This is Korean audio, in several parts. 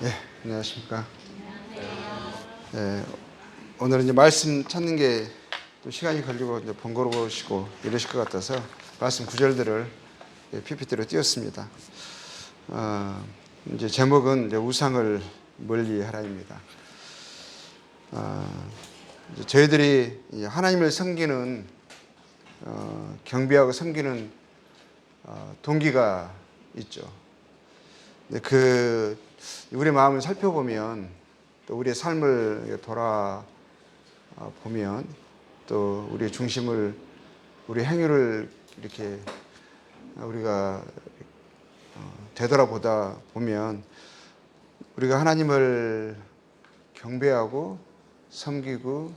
예, 안녕하십니까. 예, 오늘은 이제 말씀 찾는 게 또 시간이 걸리고 이제 번거로우시고 이러실 것 같아서 말씀 구절들을 PPT로 띄웠습니다. 이제 제목은 이제 우상을 멀리하라입니다. 이제 저희들이 하나님을 섬기는 경배하고 섬기는 동기가 있죠. 근데 우리 마음을 살펴보면 또 우리의 삶을 돌아보면 또 우리의 중심을 우리 행위를 이렇게 우리가 되돌아보다 보면 우리가 하나님을 경배하고 섬기고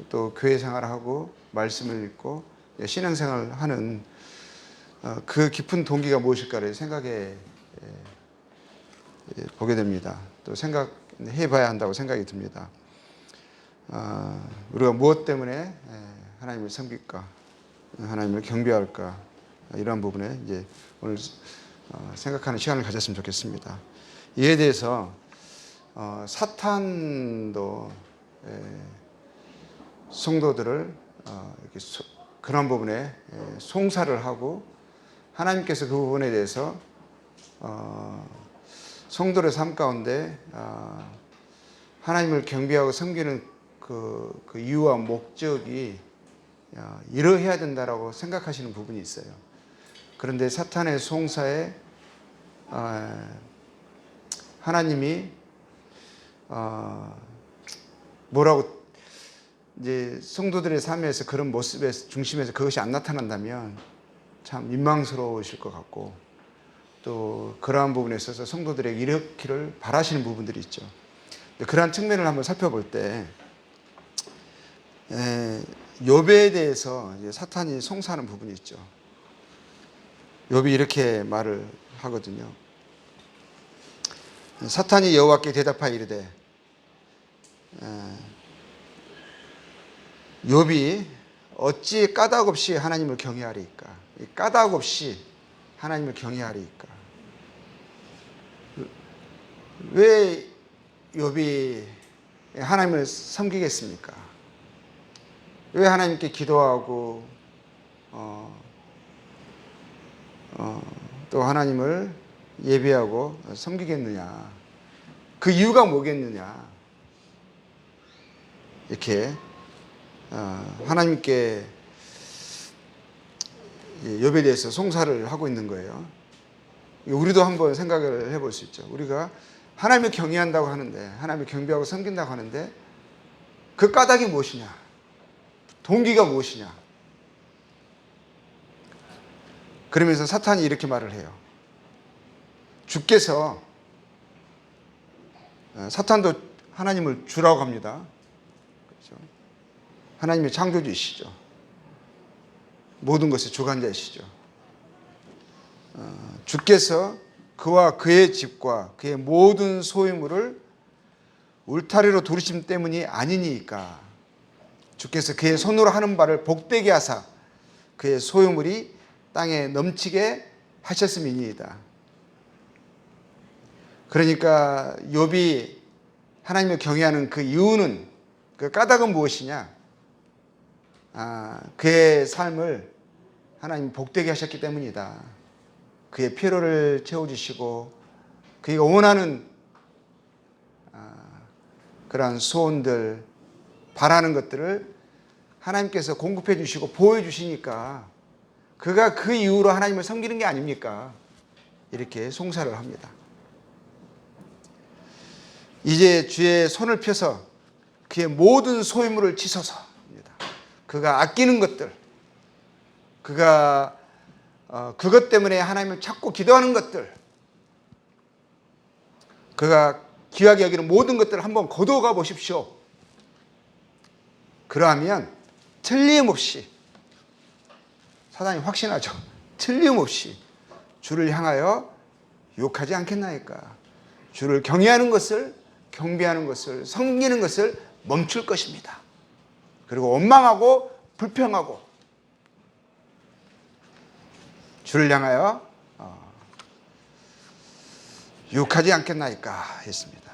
또 교회 생활하고 말씀을 읽고 신앙생활을 하는 그 깊은 동기가 무엇일까를 생각해 보게 됩니다. 또 생각해 봐야 한다고 생각이 듭니다. 우리가 무엇 때문에 하나님을 섬길까, 하나님을 경배할까, 이러한 부분에 이제 오늘 생각하는 시간을 가졌으면 좋겠습니다. 이에 대해서 사탄도 성도들을 이렇게 그런 부분에 송사를 하고 하나님께서 그 부분에 대해서 성도의 삶 가운데 하나님을 경배하고 섬기는 그 이유와 목적이 이러해야 된다라고 생각하시는 부분이 있어요. 그런데 사탄의 송사에 하나님이 뭐라고 이제 성도들의 삶에서 그런 모습의 중심에서 그것이 안 나타난다면 참 민망스러우실 것 같고 또 그러한 부분에 있어서 성도들에게 이렇기를 바라시는 부분들이 있죠. 그러한 측면을 한번 살펴볼 때 욥에 대해서 사탄이 송사하는 부분이 있죠. 욥이 이렇게 말을 하거든요. 사탄이 여호와께 대답하여 이르되 욥이 어찌 까닭 없이 하나님을 경외하리이까? 까닭 없이 하나님을 경외하리이까? 왜 욥이 하나님을 섬기겠습니까? 왜 하나님께 기도하고 또 하나님을 예배하고 섬기겠느냐? 그 이유가 뭐겠느냐? 이렇게 하나님께 욥에 대해서 송사를 하고 있는 거예요. 우리도 한번 생각을 해볼 수 있죠. 우리가 하나님을 경외한다고 하는데, 하나님을 경배하고 섬긴다고 하는데 그 까닭이 무엇이냐? 동기가 무엇이냐? 그러면서 사탄이 이렇게 말을 해요. 주께서, 사탄도 하나님을 주라고 합니다. 그렇죠? 하나님의 창조주이시죠. 모든 것의 주관자이시죠. 주께서 그와 그의 집과 그의 모든 소유물을 울타리로 두르심 때문이 아니니까 주께서 그의 손으로 하는 바를 복되게 하사 그의 소유물이 땅에 넘치게 하셨음이니이다. 그러니까 욥이 하나님을 경외하는 그 이유는, 그 까닭은 무엇이냐? 그의 삶을 하나님 복되게 하셨기 때문이다. 그의 필요를 채워주시고 그가 원하는 그러한 소원들, 바라는 것들을 하나님께서 공급해 주시고 보호해 주시니까 그가 그 이유로 하나님을 섬기는 게 아닙니까? 이렇게 송사를 합니다. 이제 주의 손을 펴서 그의 모든 소유물을 치소서. 그가 아끼는 것들, 그가 그것 때문에 하나님을 찾고 기도하는 것들, 그가 귀하게 여기는 모든 것들을 한번 거두어가 보십시오. 그러하면 틀림없이, 사단이 확신하죠. 틀림없이 주를 향하여 욕하지 않겠나이까? 주를 경외하는 것을, 경배하는 것을, 섬기는 것을 멈출 것입니다. 그리고 원망하고 불평하고 주를 향하여 유혹하지 않겠나이까 했습니다.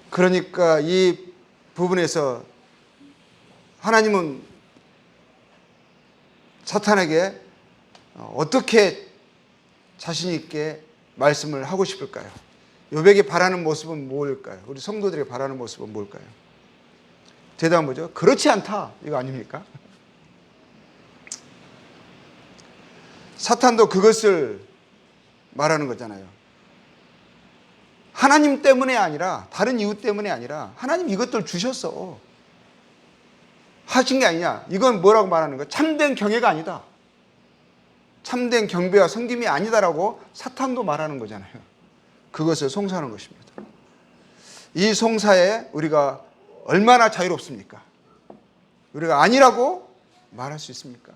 그러니까 이 부분에서 하나님은 사탄에게 어떻게 자신 있게 말씀을 하고 싶을까요? 욥에게 바라는 모습은 뭘까요? 우리 성도들에게 바라는 모습은 뭘까요? 대답은 뭐죠? 그렇지 않다, 이거 아닙니까? 사탄도 그것을 말하는 거잖아요. 하나님 때문에 아니라, 다른 이유 때문에 아니라 하나님 이것들 주셨어, 하신 게 아니냐. 이건 뭐라고 말하는 거야? 참된 경외가 아니다, 참된 경배와 섬김이 아니다라고 사탄도 말하는 거잖아요. 그것을 송사하는 것입니다. 이 송사에 우리가 얼마나 자유롭습니까? 우리가 아니라고 말할 수 있습니까?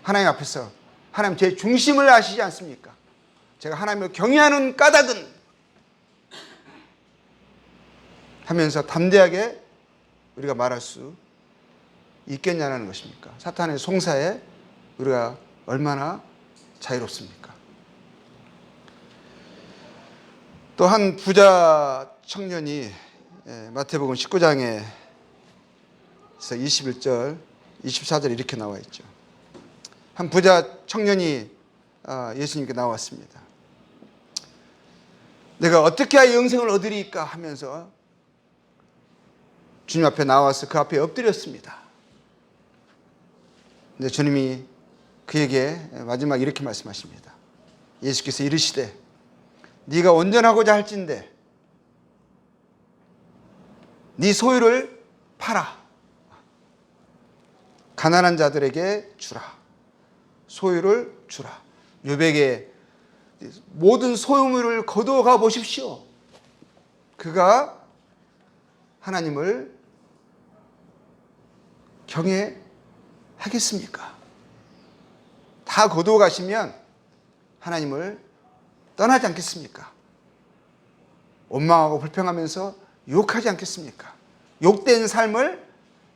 하나님 앞에서 하나님 제 중심을 아시지 않습니까? 제가 하나님을 경외하는 까닭은 하면서 담대하게 우리가 말할 수 있겠냐는 것입니까? 사탄의 송사에 우리가 얼마나 자유롭습니까? 또 한 부자 청년이 마태복음 19장에서 21절, 24절 이렇게 나와 있죠. 한 부자 청년이 예수님께 나왔습니다. 내가 어떻게 하여 영생을 얻으리까 하면서 주님 앞에 나와서 그 앞에 엎드렸습니다. 근데 주님이 그에게 마지막 이렇게 말씀하십니다. 예수께서 이르시되 네가 온전하고자 할진대 네 소유를 팔아 가난한 자들에게 주라. 소유를 주라. 욥에게 모든 소유물을 거두어가 보십시오. 그가 하나님을 경외하겠습니까? 다 거두어 가시면 하나님을 떠나지 않겠습니까? 원망하고 불평하면서 욕하지 않겠습니까? 욕된 삶을,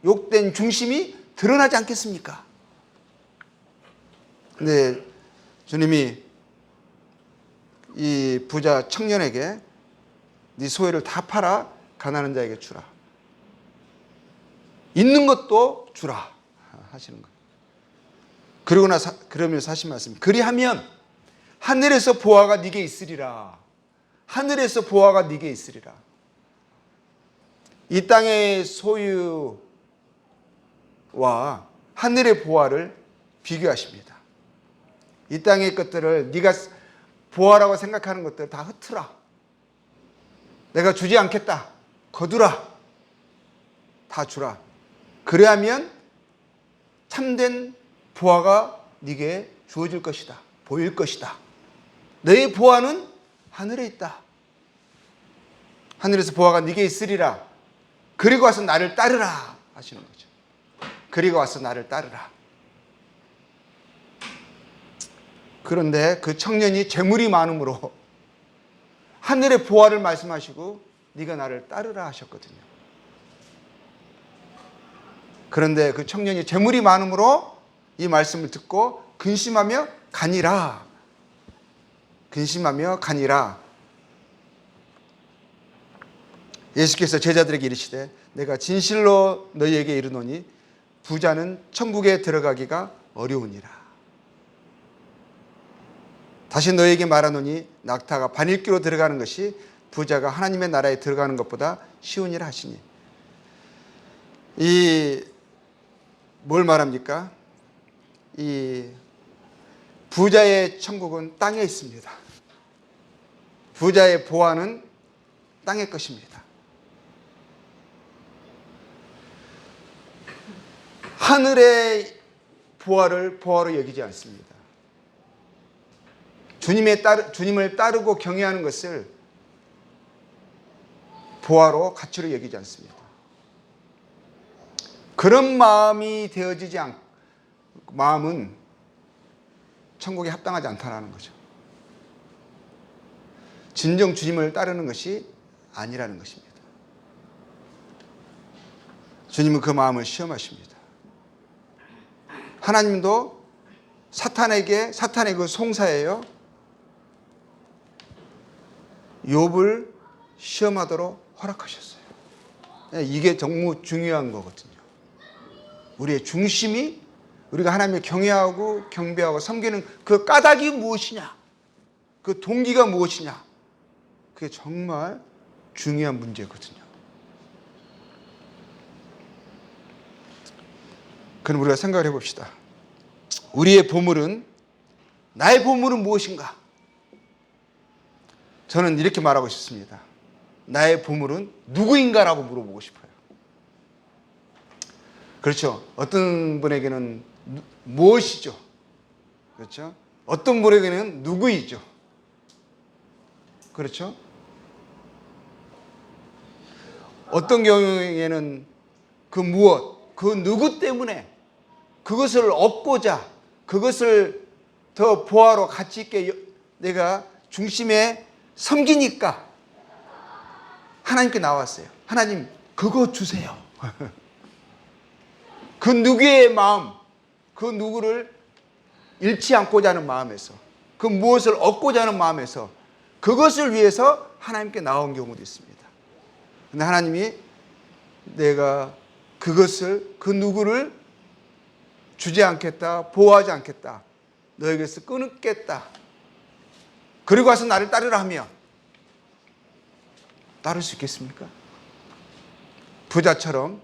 욕된 중심이 드러나지 않겠습니까? 근데 주님이 이 부자 청년에게 네 소유를 다 팔아 가난한 자에게 주라. 있는 것도 주라 하시는 거예요. 그러면서 하신 말씀, 그리하면 하늘에서 보화가 네게 있으리라. 하늘에서 보화가 네게 있으리라. 이 땅의 소유와 하늘의 보화를 비교하십니다. 이 땅의 것들을 네가 보화라고 생각하는 것들 다 흩으라. 내가 주지 않겠다. 거두라. 다 주라. 그래야면 참된 보화가 네게 주어질 것이다. 보일 것이다. 너의 보화는 하늘에 있다. 하늘에서 보화가 네게 있으리라. 그리고 와서 나를 따르라 하시는 거죠. 그리고 와서 나를 따르라. 그런데 그 청년이 재물이 많음으로 하늘의 보화를 말씀하시고 네가 나를 따르라 하셨거든요. 그런데 그 청년이 재물이 많음으로 이 말씀을 듣고 근심하며 가니라. 근심하며 가니라. 예수께서 제자들에게 이르시되 내가 진실로 너희에게 이르노니 부자는 천국에 들어가기가 어려우니라. 다시 너희에게 말하노니 낙타가 바늘귀로 들어가는 것이 부자가 하나님의 나라에 들어가는 것보다 쉬우니라 하시니. 뭘 말합니까? 이 부자의 천국은 땅에 있습니다. 부자의 보화는 땅의 것입니다. 하늘의 보화를 보화로 여기지 않습니다. 주님을 따르고 경외하는 것을 보화로 가치로 여기지 않습니다. 그런 마음이 되어지지 않고 마음은 천국에 합당하지 않다는 거죠. 진정 주님을 따르는 것이 아니라는 것입니다. 주님은 그 마음을 시험하십니다. 하나님도 사탄의 그 송사예요. 욥을 시험하도록 허락하셨어요. 이게 정말 중요한 거거든요. 우리의 중심이 우리가 하나님을 경외하고 경배하고 섬기는 그 까닭이 무엇이냐, 그 동기가 무엇이냐, 그게 정말 중요한 문제거든요. 그럼 우리가 생각을 해봅시다. 우리의 보물은, 나의 보물은 무엇인가? 저는 이렇게 말하고 싶습니다. 나의 보물은 누구인가라고 물어보고 싶어요. 그렇죠. 어떤 분에게는 무엇이죠. 그렇죠. 어떤 분에게는 누구이죠. 그렇죠. 어떤 경우에는 그 무엇, 그 누구 때문에 그것을 얻고자, 그것을 더 보화로 가치 있게 내가 중심에 섬기니까 하나님께 나왔어요. 하나님, 그거 주세요. 그 누구의 마음, 그 누구를 잃지 않고자 하는 마음에서, 그 무엇을 얻고자 하는 마음에서 그것을 위해서 하나님께 나온 경우도 있습니다. 근데 하나님이 내가 그것을, 그 누구를 주지 않겠다, 보호하지 않겠다, 너에게서 끊겠다, 그리고 와서 나를 따르라 하면 따를 수 있겠습니까? 부자처럼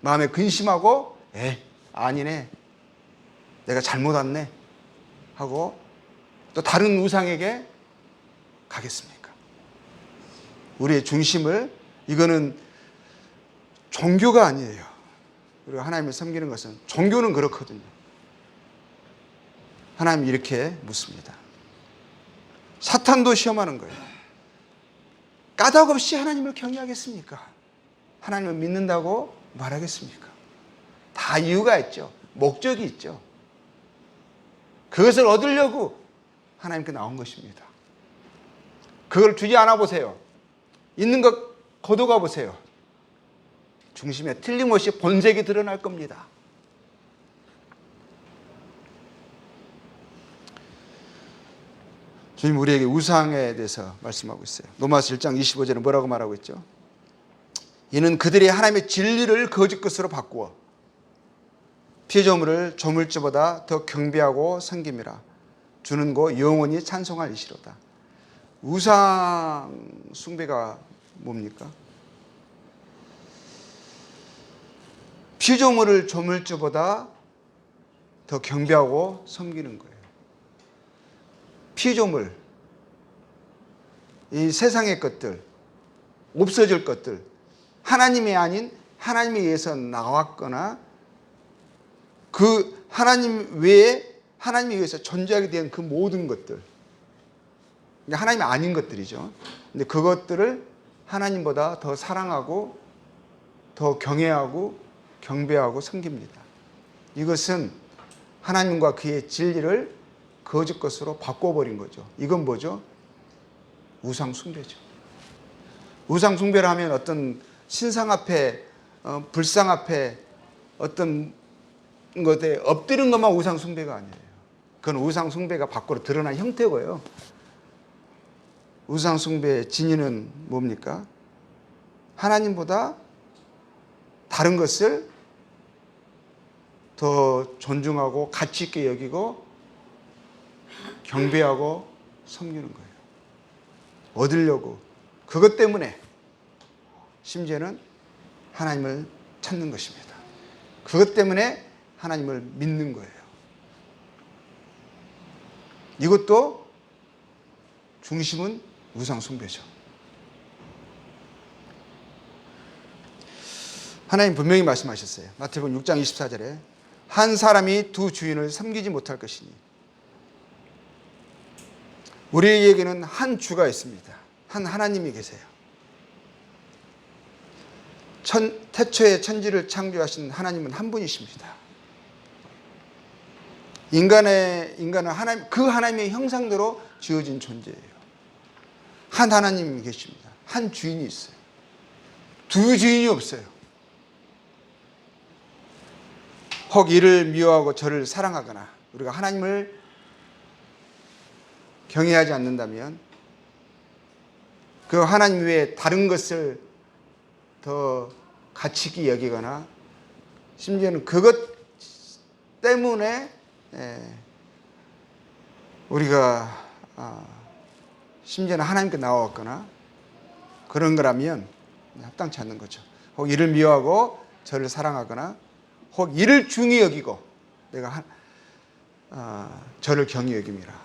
마음에 근심하고 아니네, 내가 잘못 왔네 하고 또 다른 우상에게 가겠습니까? 우리의 중심을, 이거는 종교가 아니에요. 우리가 하나님을 섬기는 것은, 종교는 그렇거든요. 하나님이 이렇게 묻습니다. 사탄도 시험하는 거예요. 까닭 없이 하나님을 경외하겠습니까? 하나님을 믿는다고 말하겠습니까? 다 이유가 있죠. 목적이 있죠. 그것을 얻으려고 하나님께 나온 것입니다. 그걸 주지 않아 보세요. 있는 것 거둬가 보세요. 중심에 틀림없이 본색이 드러날 겁니다. 주님 우리에게 우상에 대해서 말씀하고 있어요. 로마서 1장 25절에 뭐라고 말하고 있죠? 이는 그들이 하나님의 진리를 거짓 것으로 바꾸어 피조물을 조물주보다 더 경배하고 섬김이라. 주는 고 영원히 찬송할 이시로다. 우상 숭배가 뭡니까? 피조물을 조물주보다 더 경배하고 섬기는 거예요. 피조물, 이 세상의 것들, 없어질 것들, 하나님이 아닌 하나님에 의해서 나왔거나 그 하나님 외에 하나님에 의해서 존재하게 된 그 모든 것들, 그러니까 하나님이 아닌 것들이죠. 근데 그것들을 하나님보다 더 사랑하고 더 경외하고 경배하고 섬깁니다. 이것은 하나님과 그의 진리를 거짓 것으로 바꿔버린 거죠. 이건 뭐죠? 우상 숭배죠. 우상 숭배를 하면 어떤 신상 앞에, 불상 앞에 어떤 것에 엎드린 것만 우상 숭배가 아니에요. 그건 우상 숭배가 밖으로 드러난 형태고요. 우상 숭배의 진위는 뭡니까? 하나님보다 다른 것을 더 존중하고 가치 있게 여기고 경배하고 섬기는 거예요. 얻으려고, 그것 때문에 심지어는 하나님을 찾는 것입니다. 그것 때문에 하나님을 믿는 거예요. 이것도 중심은 우상 숭배죠. 하나님 분명히 말씀하셨어요. 마태복음 6장 24절에 한 사람이 두 주인을 섬기지 못할 것이니. 우리에게는 한 주가 있습니다. 한 하나님이 계세요. 태초에 천지를 창조하신 하나님은 한 분이십니다. 인간은 하나님, 그 하나님의 형상대로 지어진 존재예요. 한 하나님이 계십니다. 한 주인이 있어요. 두 주인이 없어요. 혹 이를 미워하고 저를 사랑하거나 우리가 하나님을 경외하지 않는다면 그 하나님 외에 다른 것을 더 가치 있게 여기거나 심지어는 그것 때문에 우리가 심지어는 하나님께 나왔거나 그런 거라면 합당치 않는 거죠. 혹 이를 미워하고 저를 사랑하거나 혹 이를 중히 여기고 내가 저를 경히 여김이라.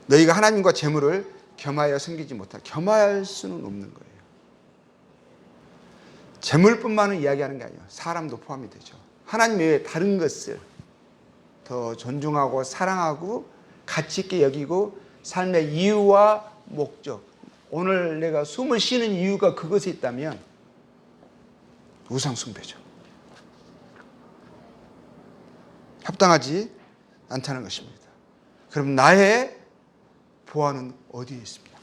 너희가 하나님과 재물을 겸하여 섬기지 못할, 겸할 수는 없는 거예요. 재물뿐만은 이야기하는 게 아니에요. 사람도 포함이 되죠. 하나님 외에 다른 것을 더 존중하고 사랑하고 가치 있게 여기고 삶의 이유와 목적, 오늘 내가 숨을 쉬는 이유가 그것에 있다면 우상 숭배죠. 합당하지 않다는 것입니다. 그럼 나의 보화는 어디에 있습니까?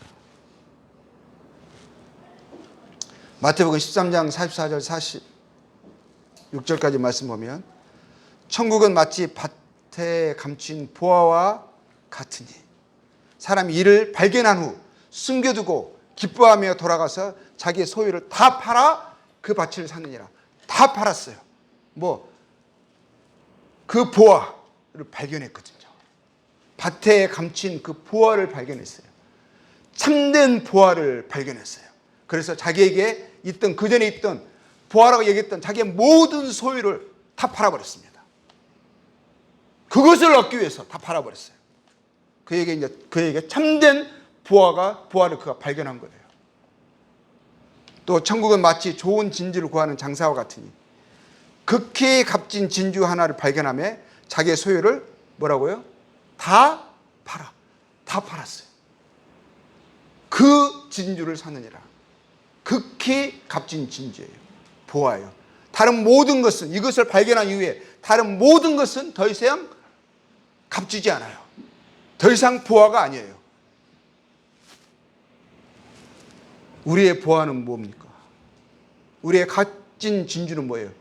마태복음 13장 44절 46절까지 말씀 보면 천국은 마치 밭에 감춘 보화와 같으니 사람이 이를 발견한 후 숨겨두고 기뻐하며 돌아가서 자기의 소유를 다 팔아 그 밭을 사느니라. 다 팔았어요. 그 보화를 발견했거든요. 밭에 감춘 그 보화를 발견했어요. 참된 보화를 발견했어요. 그래서 자기에게 있던, 그전에 있던 보화라고 얘기했던 자기의 모든 소유를 다 팔아버렸습니다. 그것을 얻기 위해서 다 팔아버렸어요. 그에게 참된 보화를 그가 발견한 거예요. 또 천국은 마치 좋은 진주를 구하는 장사와 같으니 극히 값진 진주 하나를 발견하며 자기의 소유를 뭐라고요? 다 팔았어요. 그 진주를 사느니라. 극히 값진 진주예요. 보화예요. 다른 모든 것은, 이것을 발견한 이후에 다른 모든 것은 더 이상 값지지 않아요. 더 이상 보화가 아니에요. 우리의 보화는 뭡니까? 우리의 값진 진주는 뭐예요?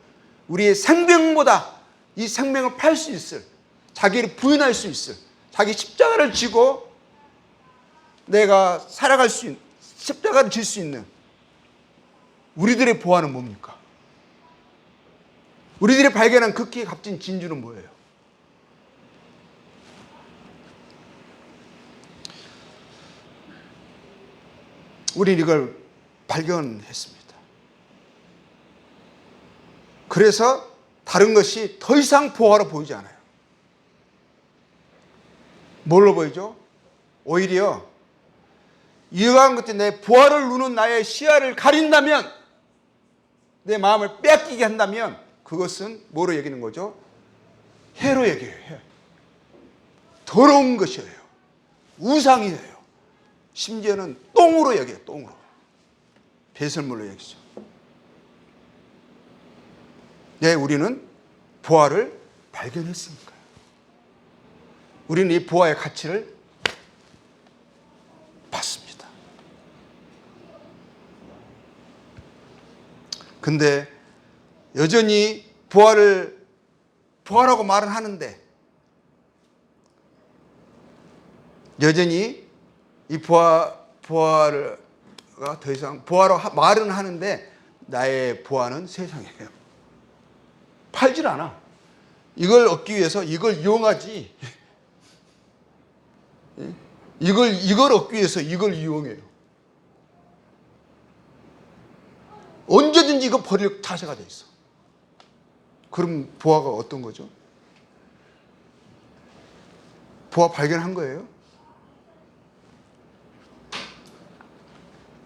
우리의 생명보다 이 생명을 팔 수 있을, 자기를 부인할 수 있을, 자기 십자가를 지고 내가 살아갈 수 있는, 십자가를 질 수 있는 우리들의 보화는 뭡니까? 우리들이 발견한 극히 값진 진주는 뭐예요? 우리는 이걸 발견했습니다. 그래서 다른 것이 더 이상 보화로 보이지 않아요. 뭘로 보이죠? 오히려 이러한 것들이 내 보화를 누는 나의 시야를 가린다면, 내 마음을 빼앗기게 한다면 그것은 뭐로 여기는 거죠? 해로 여겨요. 해. 더러운 것이에요. 우상이에요. 심지어는 똥으로 여겨요. 똥으로. 배설물로 여기죠. 네, 우리는 보화를 발견했으니까요. 우리는 이 보화의 가치를 봤습니다. 근데 여전히 보화라고 말은 하는데, 여전히 이 보화가 더 이상 보화로 말은 하는데 나의 보화는 세상이에요. 팔질 않아. 이걸 얻기 위해서 이걸 이용하지. 이걸 얻기 위해서 이걸 이용해요. 언제든지 이거 버릴 자세가 돼 있어. 그럼 보화가 어떤 거죠? 보화 발견한 거예요.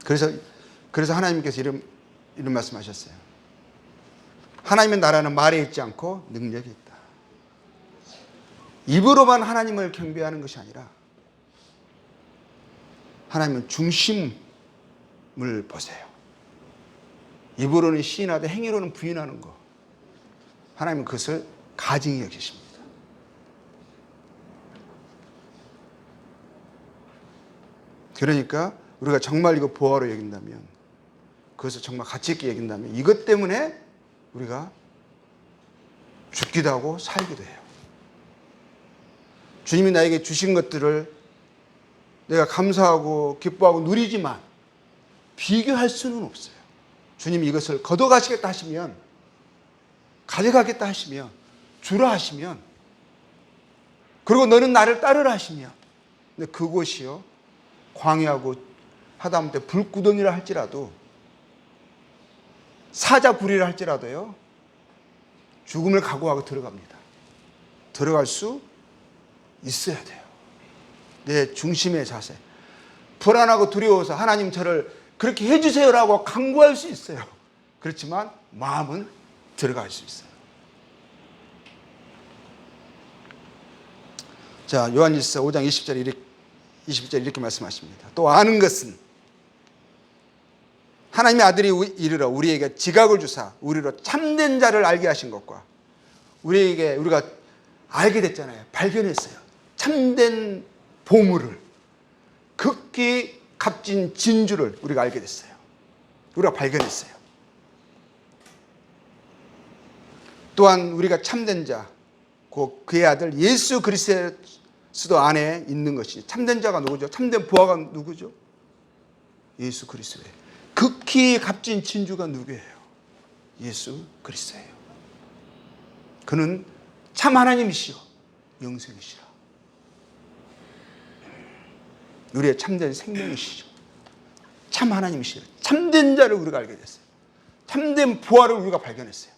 그래서 하나님께서 이런 말씀하셨어요. 하나님의 나라는 말에 있지 않고 능력이 있다. 입으로만 하나님을 경배하는 것이 아니라 하나님은 중심을 보세요. 입으로는 시인하되 행위로는 부인하는 것. 하나님은 그것을 가증히 여기십니다. 그러니까 우리가 정말 이거 보화로 여긴다면, 그것을 정말 가치 있게 여긴다면, 이것 때문에 우리가 죽기도 하고 살기도 해요. 주님이 나에게 주신 것들을 내가 감사하고 기뻐하고 누리지만 비교할 수는 없어요. 주님이 이것을 거둬가시겠다 하시면, 가져가겠다 하시면, 주라 하시면, 그리고 너는 나를 따르라 하시면, 근데 그곳이요, 광야하고 하다못해 불구덩이라 할지라도, 사자굴이라 할지라도요, 죽음을 각오하고 들어갑니다. 들어갈 수 있어야 돼요. 내 중심의 자세. 불안하고 두려워서 하나님 저를 그렇게 해주세요라고 간구할 수 있어요. 그렇지만 마음은 들어갈 수 있어요. 자, 요한일서 5장 20절 이렇게 말씀하십니다. 또 아는 것은 하나님의 아들이 이르러 우리에게 지각을 주사 우리로 참된 자를 알게 하신 것과 우리가 알게 됐잖아요. 발견했어요. 참된 보물을, 극히 값진 진주를 우리가 알게 됐어요. 우리가 발견했어요. 또한 우리가 참된 자, 곧 그의 아들 예수 그리스도 안에 있는 것이, 참된 자가 누구죠? 참된 보화가 누구죠? 예수 그리스도예요. 극히 값진 진주가 누구예요? 예수 그리스도예요. 그는 참 하나님이시요 영생이시라. 우리의 참된 생명이시죠. 참 하나님이시죠. 참된 자를 우리가 알게 됐어요. 참된 보화를 우리가 발견했어요.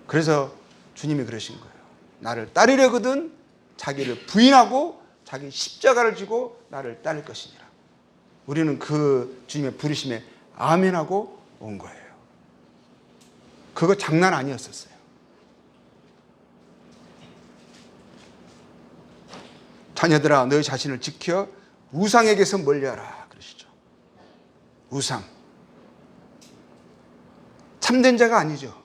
그래서 주님이 그러신 거예요. 나를 따르려거든 자기를 부인하고 자기 십자가를 지고 나를 따를 것이니라. 우리는 그 주님의 부르심에 아멘하고 온 거예요. 그거 장난 아니었었어요. 자녀들아 너희 자신을 지켜 우상에게서 멀리하라 그러시죠. 우상. 참된 자가 아니죠.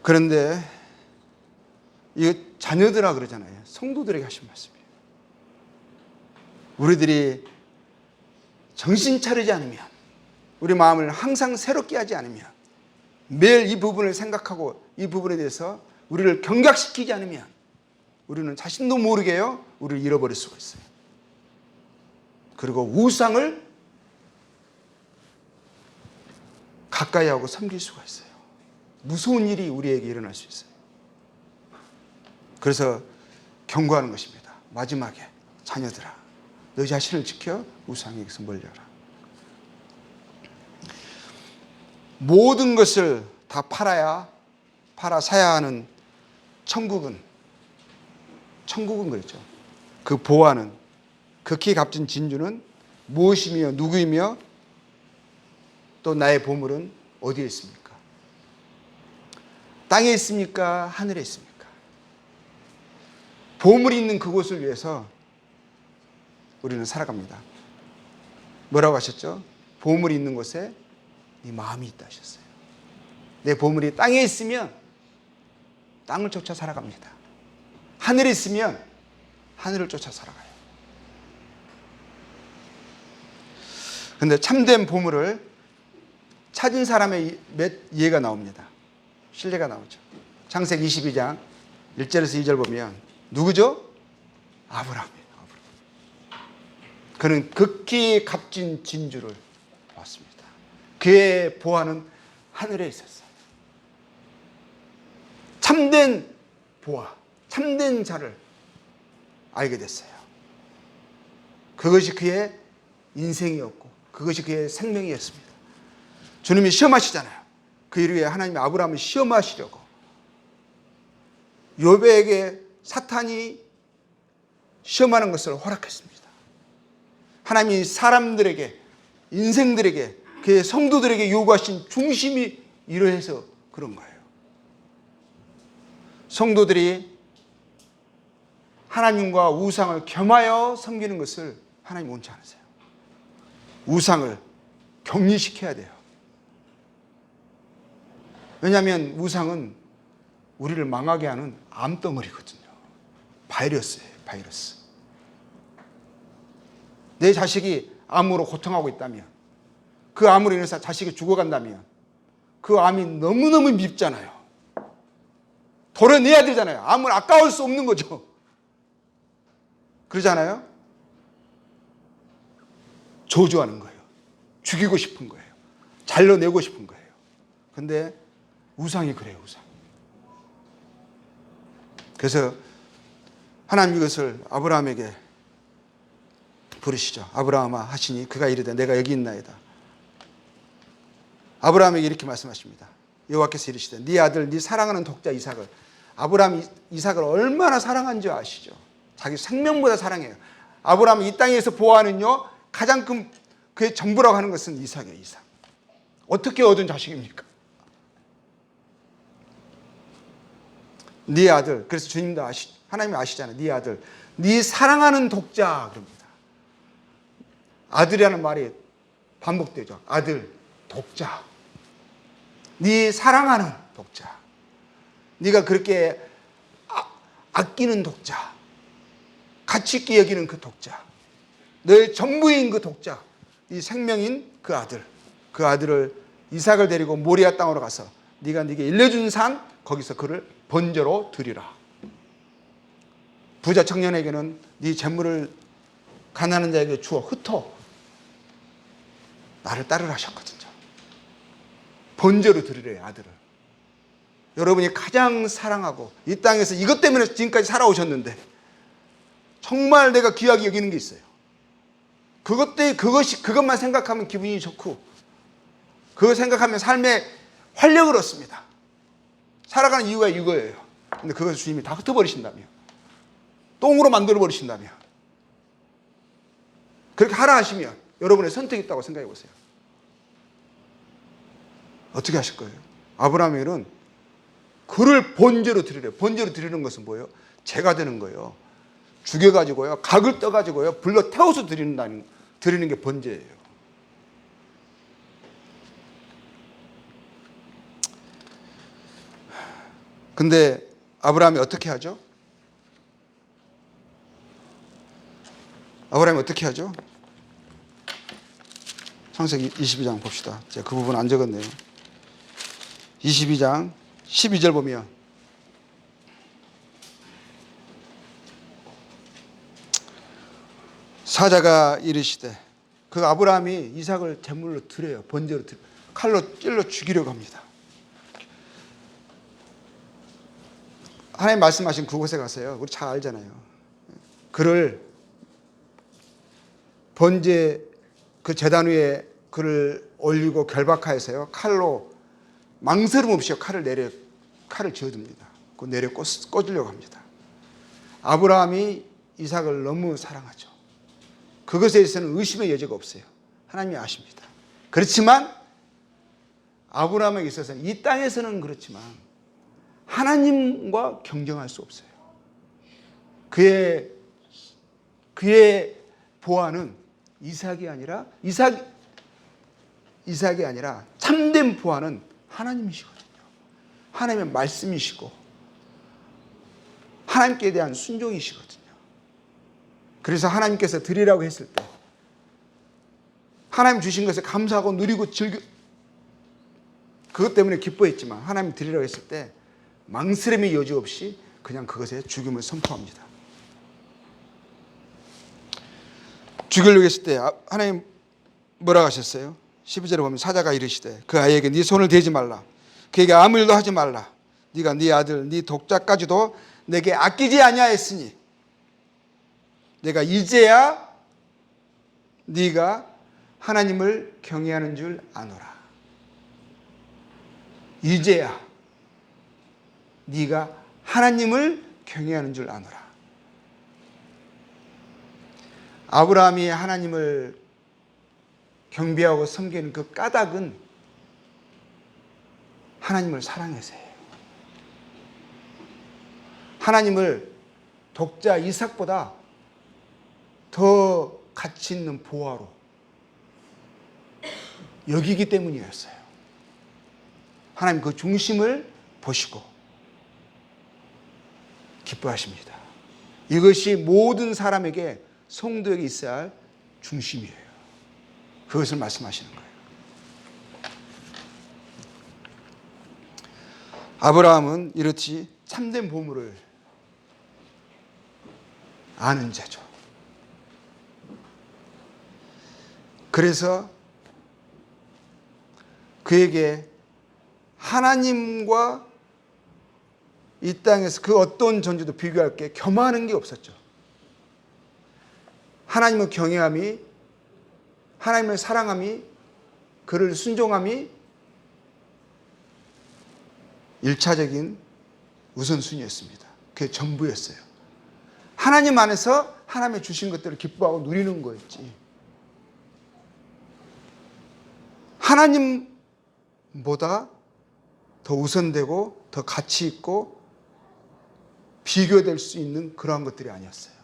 그런데 이거 자녀들아 그러잖아요. 성도들에게 하신 말씀이에요. 우리들이 정신 차리지 않으면, 우리 마음을 항상 새롭게 하지 않으면, 매일 이 부분을 생각하고 이 부분에 대해서 우리를 경각시키지 않으면 우리는 자신도 모르게요, 우리를 잃어버릴 수가 있어요. 그리고 우상을 가까이 하고 섬길 수가 있어요. 무서운 일이 우리에게 일어날 수 있어요. 그래서 경고하는 것입니다. 마지막에 자녀들아 너희 자신을 지켜 우상에게서 멀리하라. 모든 것을 다 팔아 사야 하는 천국은 그렇죠. 그 보화는, 극히 값진 진주는 무엇이며 누구이며 또 나의 보물은 어디에 있습니까? 땅에 있습니까? 하늘에 있습니까? 보물이 있는 그곳을 위해서 우리는 살아갑니다. 뭐라고 하셨죠? 보물이 있는 곳에 네 마음이 있다 하셨어요. 내 보물이 땅에 있으면 땅을 쫓아 살아갑니다. 하늘에 있으면 하늘을 쫓아 살아가요. 그런데 참된 보물을 찾은 사람의 몇 예가 나옵니다. 신뢰가 나오죠. 창세기 22장 1절에서 2절 보면 누구죠? 아브라함이에요. 그는 극히 값진 진주를 보았습니다. 그의 보화는 하늘에 있었어요. 참된 보화, 참된 자를 알게 됐어요. 그것이 그의 인생이었고 그것이 그의 생명이었습니다. 주님이 시험하시잖아요. 그 일 위에 하나님이 아브라함을 시험하시려고 욥에게 사탄이 시험하는 것을 허락했습니다. 하나님이 사람들에게, 인생들에게, 그의 성도들에게 요구하신 중심이 이러해서 그런 거예요. 성도들이 하나님과 우상을 겸하여 섬기는 것을 하나님 원치 않으세요. 우상을 격리시켜야 돼요. 왜냐하면 우상은 우리를 망하게 하는 암덩어리거든요. 바이러스예요, 바이러스. 내 자식이 암으로 고통하고 있다면, 그 암으로 인해서 자식이 죽어간다면 그 암이 너무너무 밉잖아요. 도려내야 되잖아요. 암을 아까울 수 없는 거죠. 그러잖아요. 저주하는 거예요. 죽이고 싶은 거예요. 잘라내고 싶은 거예요. 근데 우상이 그래요, 우상. 그래서 하나님 이것을 아브라함에게 부르시죠. 아브라함아 하시니 그가 이르되 내가 여기 있나이다. 아브라함에게 이렇게 말씀하십니다. 여호와께서 이르시되 네 아들 네 사랑하는 독자 이삭을, 아브라함이 이삭을 얼마나 사랑한 줄 아시죠? 자기 생명보다 사랑해요. 아브라함이 이 땅에서 보아하는요 가장 큰 그의 전부라고 하는 것은 이삭이에요. 이삭. 어떻게 얻은 자식입니까? 네 아들. 그래서 주님도 하나님이 아시잖아요. 네 아들, 네 사랑하는 독자 그럽니다. 아들이라는 말이 반복되죠. 아들, 독자. 네 사랑하는 독자. 네가 그렇게 아끼는 독자. 가치 있게 여기는 그 독자. 너의 전부인 그 독자. 네 생명인 그 아들. 그 아들을 이삭을 데리고 모리아 땅으로 가서 네가 네게 일러준 산 거기서 그를 번제로 드리라. 부자 청년에게는 네 재물을 가난한 자에게 주어 흩어 나를 따르라 하셨거든요. 번제로 드리래요, 아들을. 여러분이 가장 사랑하고 이 땅에서 이것 때문에 지금까지 살아오셨는데 정말 내가 귀하게 여기는 게 있어요. 그것만 생각하면 기분이 좋고 그거 생각하면 삶에 활력을 얻습니다. 살아가는 이유가 이거예요. 근데 그것을 주님이 다 흩어버리신다며, 똥으로 만들어버리신다며, 그렇게 하라 하시면 여러분의 선택이 있다고 생각해 보세요. 어떻게 하실 거예요? 아브라함에게는 그를 번제로 드리래요. 번제로 드리는 것은 뭐예요? 제가 되는 거예요. 죽여가지고요, 각을 떠가지고요, 불러 태워서 드리는 게 번제예요. 근데 아브라함이 어떻게 하죠? 아브라함이 어떻게 하죠? 창세기 22장 봅시다. 제가 그 부분 안 적었네요. 22장 12절 보면 사자가 이르시되, 그 아브라함이 이삭을 제물로 드려요. 번제로 드려요. 칼로 찔러 죽이려고 합니다. 하나님 말씀하신 그곳에 가서요, 우리 잘 알잖아요. 그를 번제 그 제단 위에 그를 올리고 결박하여서요, 칼로 망설임 없이 칼을 쥐어듭니다. 그 내려 꽂으려고 합니다. 아브라함이 이삭을 너무 사랑하죠. 그것에 있어서는 의심의 여지가 없어요. 하나님이 아십니다. 그렇지만 아브라함에게 있어서는 이 땅에서는 그렇지만 하나님과 경쟁할 수 없어요. 그의 보아는 이삭이 아니라 참된 보아는 하나님이시거든요. 하나님의 말씀이시고 하나님께 대한 순종이시거든요. 그래서 하나님께서 드리라고 했을 때 하나님 주신 것에 감사하고 누리고 그것 때문에 기뻐했지만 하나님 드리라고 했을 때 망설임의 여지 없이 그냥 그것에 죽임을 선포합니다. 죽이려고 했을 때 하나님 뭐라고 하셨어요? 12절에 보면 사자가 이르시되 그 아이에게 네 손을 대지 말라. 그에게 아무 일도 하지 말라. 네가 네 아들 네 독자까지도 내게 아끼지 아니하였으니 내가 이제야 네가 하나님을 경외하는 줄 아노라. 이제야 네가 하나님을 경외하는 줄 아노라. 아브라함이 하나님을 경배하고 섬기는 그 까닭은 하나님을 사랑해서예요. 하나님을 독자 이삭보다 더 가치 있는 보화로 여기기 때문이었어요. 하나님 그 중심을 보시고 기뻐하십니다. 이것이 모든 사람에게 성도에게 있어야 할 중심이에요. 그것을 말씀하시는 거예요. 아브라함은 이렇지 참된 보물을 아는 자죠. 그래서 그에게 하나님과 이 땅에서 그 어떤 존재도 비교할 게 겸하는 게 없었죠. 하나님의 경외함이, 하나님의 사랑함이, 그를 순종함이 1차적인 우선순위였습니다. 그게 전부였어요. 하나님 안에서 하나님의 주신 것들을 기뻐하고 누리는 거였지. 하나님보다 더 우선되고 더 가치 있고 비교될 수 있는 그러한 것들이 아니었어요.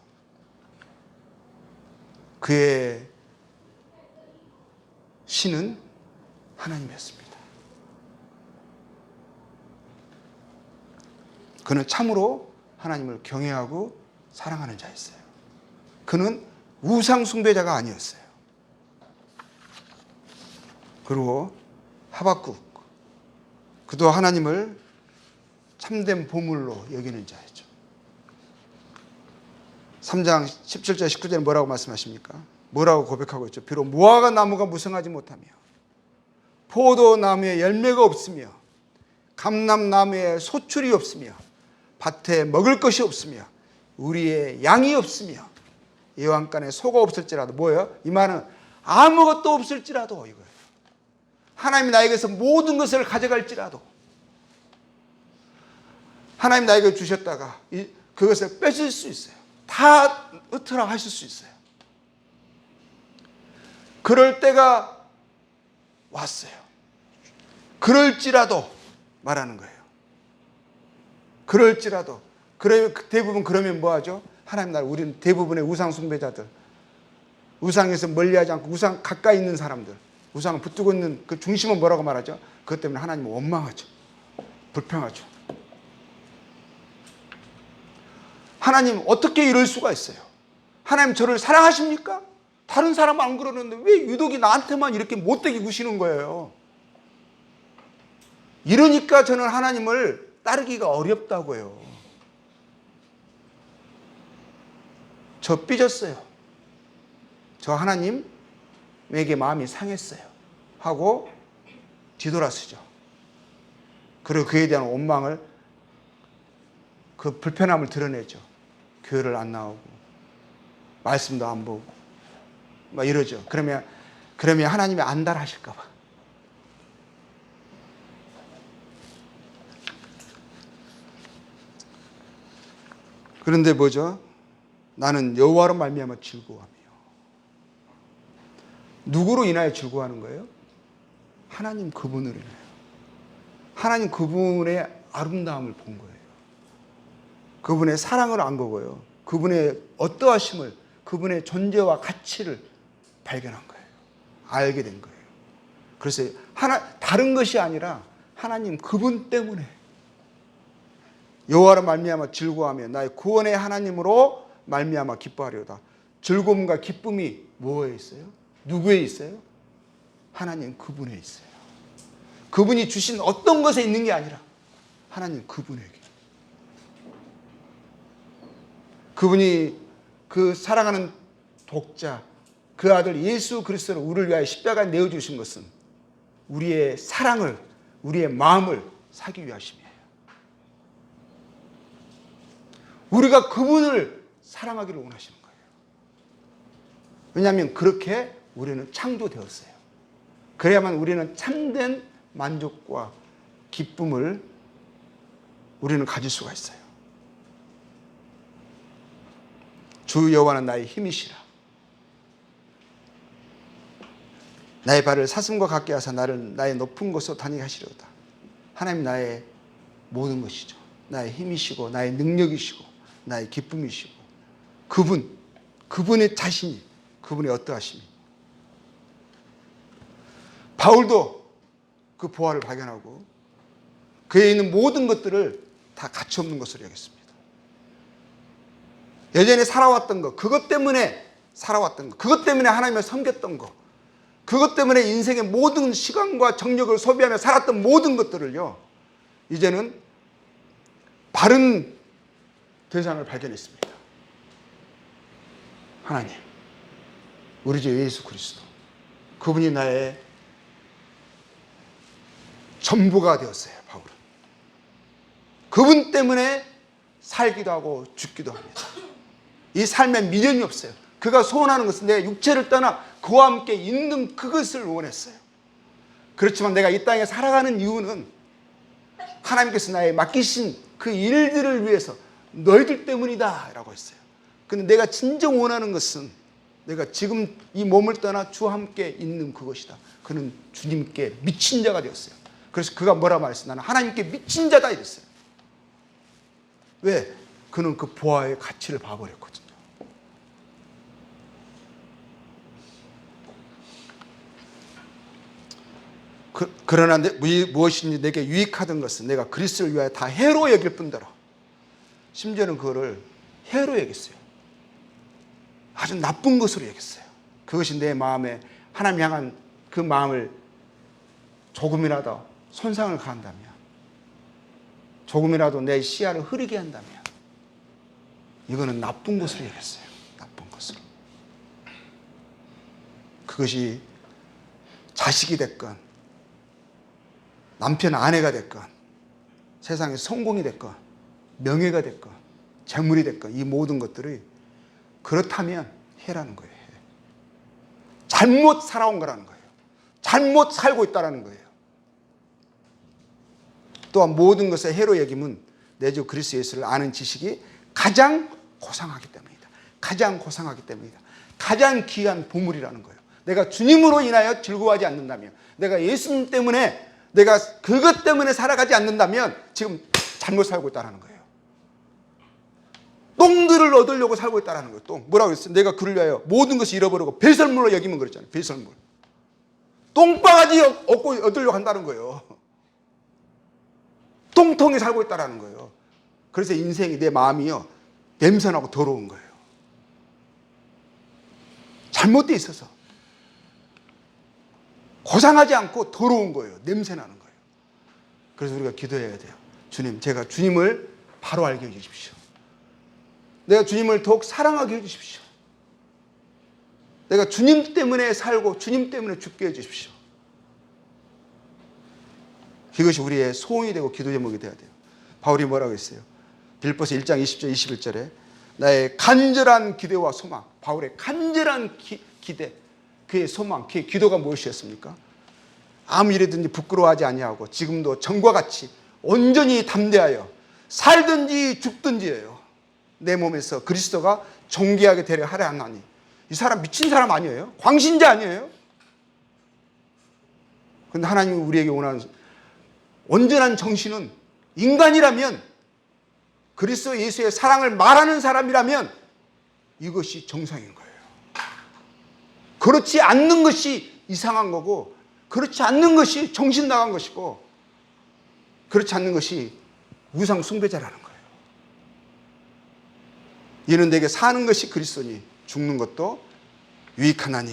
그의 신은 하나님이었습니다. 그는 참으로 하나님을 경외하고 사랑하는 자였어요. 그는 우상 숭배자가 아니었어요. 그리고 하박국, 그도 하나님을 참된 보물로 여기는 자였죠. 3장 17절 19절에 뭐라고 말씀하십니까? 뭐라고 고백하고 있죠? 비록 무화과 나무가 무성하지 못하며 포도나무에 열매가 없으며 감람나무에 소출이 없으며 밭에 먹을 것이 없으며 우리의 양이 없으며 여왕간에 소가 없을지라도, 뭐예요? 이 말은 아무것도 없을지라도 이거예요. 하나님이 나에게서 모든 것을 가져갈지라도, 하나님 나에게 주셨다가 그것을 뺏을 수 있어요. 다 흩어라 하실 수 있어요. 그럴 때가 왔어요. 그럴지라도 말하는 거예요. 그럴지라도. 대부분 그러면 뭐하죠? 하나님 나라, 우리는 대부분의 우상 숭배자들, 우상에서 멀리하지 않고 우상 가까이 있는 사람들, 우상을 붙들고 있는 그 중심은 뭐라고 말하죠? 그것 때문에 하나님은 원망하죠. 불평하죠. 하나님 어떻게 이럴 수가 있어요? 하나님 저를 사랑하십니까? 다른 사람은 안 그러는데 왜 유독이 나한테만 이렇게 못되게 구시는 거예요? 이러니까 저는 하나님을 따르기가 어렵다고요. 저 삐졌어요. 저 하나님에게 마음이 상했어요. 하고 뒤돌아서죠. 그리고 그에 대한 원망을, 그 불편함을 드러내죠. 교회를 안 나오고 말씀도 안 보고 막 이러죠. 그러면 하나님이 안달하실까 봐. 그런데 뭐죠? 나는 여호와로 말미암아 즐거워하며. 누구로 인하여 즐거워하는 거예요? 하나님 그분으로 인하여. 하나님 그분의 아름다움을 본 거예요. 그분의 사랑을 안 거고요. 그분의 어떠하심을, 그분의 존재와 가치를 발견한 거예요. 알게 된 거예요. 그래서 다른 것이 아니라 하나님 그분 때문에 여호와로 말미암아 즐거워하며 나의 구원의 하나님으로 말미암아 기뻐하려다. 즐거움과 기쁨이 뭐에 있어요? 누구에 있어요? 하나님 그분에 있어요. 그분이 주신 어떤 것에 있는 게 아니라 하나님 그분에게. 그분이 그 사랑하는 독자, 그 아들 예수 그리스도를 우리를 위하여 십자가에 내어주신 것은 우리의 사랑을, 우리의 마음을 사기 위하심이에요. 우리가 그분을 사랑하기를 원하시는 거예요. 왜냐하면 그렇게 우리는 창조되었어요. 그래야만 우리는 참된 만족과 기쁨을 우리는 가질 수가 있어요. 주 여호와는 나의 힘이시라. 나의 발을 사슴과 같게 하사 나를 나의 높은 곳으로 다니게 하시려다. 하나님 나의 모든 것이죠. 나의 힘이시고 나의 능력이시고 나의 기쁨이시고 그분의 자신이, 그분의 어떠하심이. 바울도 그 보화를 발견하고 그에 있는 모든 것들을 다 가치 없는 것으로 여겼습니다. 예전에 살아왔던 것, 그것 때문에 살아왔던 것, 그것 때문에 하나님을 섬겼던 것, 그것 때문에 인생의 모든 시간과 정력을 소비하며 살았던 모든 것들을요, 이제는 바른 대상을 발견했습니다. 하나님, 우리 주 예수 그리스도, 그분이 나의 전부가 되었어요. 바울은 그분 때문에 살기도 하고 죽기도 합니다. 이 삶에 미련이 없어요. 그가 소원하는 것은 내 육체를 떠나 그와 함께 있는 그것을 원했어요. 그렇지만 내가 이 땅에 살아가는 이유는 하나님께서 나의 맡기신 그 일들을 위해서 너희들 때문이다 라고 했어요. 근데 내가 진정 원하는 것은 내가 지금 이 몸을 떠나 주와 함께 있는 그것이다. 그는 주님께 미친 자가 되었어요. 그래서 그가 뭐라 말했어요? 나는 하나님께 미친 자다 이랬어요. 왜? 그는 그 보아의 가치를 봐버렸거든요. 그러나 무엇인지 내게 유익하던 것은 내가 그리스도를 위하여 다 해로 여길 뿐더러, 심지어는 그거를 해로 여겼어요. 아주 나쁜 것으로 여겼어요. 그것이 내 마음에 하나님 향한 그 마음을 조금이라도 손상을 가한다면, 조금이라도 내 시야를 흐리게 한다면, 이거는 나쁜 것으로 여겼어요. 나쁜 것으로. 그것이 자식이 됐건 남편 아내가 됐건 세상의 성공이 됐건 명예가 됐건 재물이 됐건 이 모든 것들이 그렇다면 해라는 거예요. 해. 잘못 살아온 거라는 거예요. 잘못 살고 있다는 거예요. 또한 모든 것을 해로 여김은 내 주 그리스도 예수를 아는 지식이 가장 고상하기 때문이다. 가장 고상하기 때문이다. 가장 귀한 보물이라는 거예요. 내가 주님으로 인하여 즐거워하지 않는다면, 내가 예수님 때문에, 내가 그것 때문에 살아가지 않는다면 지금 잘못 살고 있다는 거예요. 똥들을 얻으려고 살고 있다는 거예요. 똥. 뭐라고 그랬어요? 내가 그를 위하여 모든 것을 잃어버리고 배설물로 여기면 그랬잖아요. 배설물. 똥바가지 얻으려고 한다는 거예요. 똥통에 살고 있다는 거예요. 그래서 인생이, 내 마음이요, 냄새나고 더러운 거예요. 잘못되어 있어서 고상하지 않고 더러운 거예요. 냄새나는 거예요. 그래서 우리가 기도해야 돼요. 주님, 제가 주님을 바로 알게 해주십시오. 내가 주님을 더욱 사랑하게 해주십시오. 내가 주님 때문에 살고 주님 때문에 죽게 해주십시오. 이것이 우리의 소원이 되고 기도 제목이 되어야 돼요. 바울이 뭐라고 했어요? 빌립보서 1장 20절 21절에 나의 간절한 기대와 소망, 바울의 간절한 기대, 그의 소망, 그의 기도가 무엇이었습니까? 아무 일이든지 부끄러워하지 아니하고 지금도 전과 같이 온전히 담대하여 살든지 죽든지예요. 내 몸에서 그리스도가 존귀하게 되려 하려 하나니. 이 사람 미친 사람 아니에요? 광신자 아니에요? 그런데 하나님이 우리에게 원하는 온전한 정신은, 인간이라면, 그리스도 예수의 사랑을 말하는 사람이라면 이것이 정상인 거예요. 그렇지 않는 것이 이상한 거고, 그렇지 않는 것이 정신 나간 것이고, 그렇지 않는 것이 우상 숭배자라는 거예요. 이는 내게 사는 것이 그리스도니 죽는 것도 유익하나니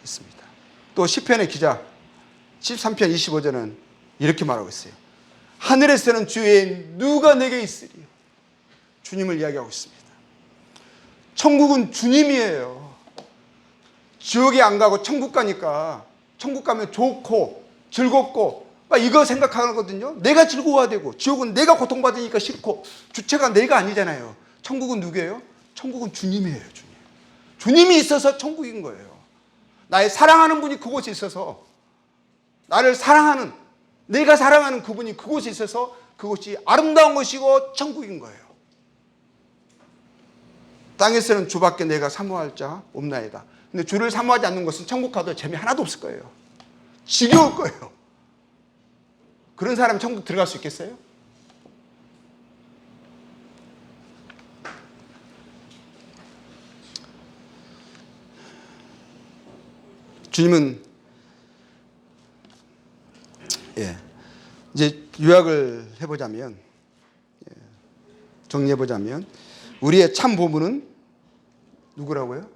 했습니다. 또 시편의 기자 13편 25절은 이렇게 말하고 있어요. 하늘에서는 주 외에 누가 내게 있으리요. 주님을 이야기하고 있습니다. 천국은 주님이에요. 지옥에 안 가고 천국 가니까, 천국 가면 좋고 즐겁고 막 이거 생각하거든요. 내가 즐거워야 되고, 지옥은 내가 고통받으니까 싫고, 주체가 내가 아니잖아요. 천국은 누구예요? 천국은 주님이에요. 주님. 주님이 있어서 천국인 거예요. 나의 사랑하는 분이 그곳에 있어서, 나를 사랑하는, 내가 사랑하는 그분이 그곳에 있어서 그곳이 아름다운 것이고 천국인 거예요. 땅에서는 주밖에 내가 사모할 자 없나이다. 근데 주를 사모하지 않는 것은 천국 가도 재미 하나도 없을 거예요. 지겨울 거예요. 그런 사람이 천국 들어갈 수 있겠어요? 주님은 이제 요약을 해보자면, 정리해보자면, 우리의 참 보물은 누구라고요?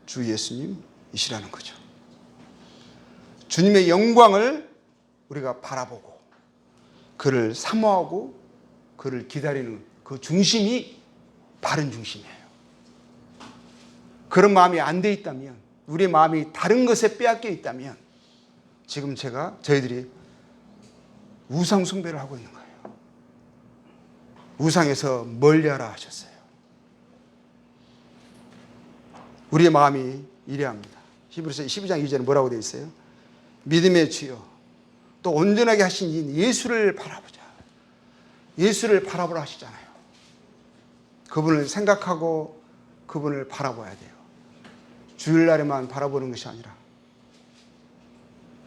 주 예수님이시라는 거죠. 주님의 영광을 우리가 바라보고 그를 사모하고 그를 기다리는 그 중심이 바른 중심이에요. 그런 마음이 안 돼 있다면, 우리의 마음이 다른 것에 빼앗겨 있다면 지금 저희들이 우상 숭배를 하고 있는 거예요. 우상에서 멀리하라 하셨어요. 우리의 마음이 이래야 합니다. 히브리서 12장 2절에 뭐라고 되어 있어요? 믿음의 주여 또 온전하게 하신 이 예수를 바라보자. 예수를 바라보라 하시잖아요. 그분을 생각하고 그분을 바라봐야 돼요. 주일날에만 바라보는 것이 아니라,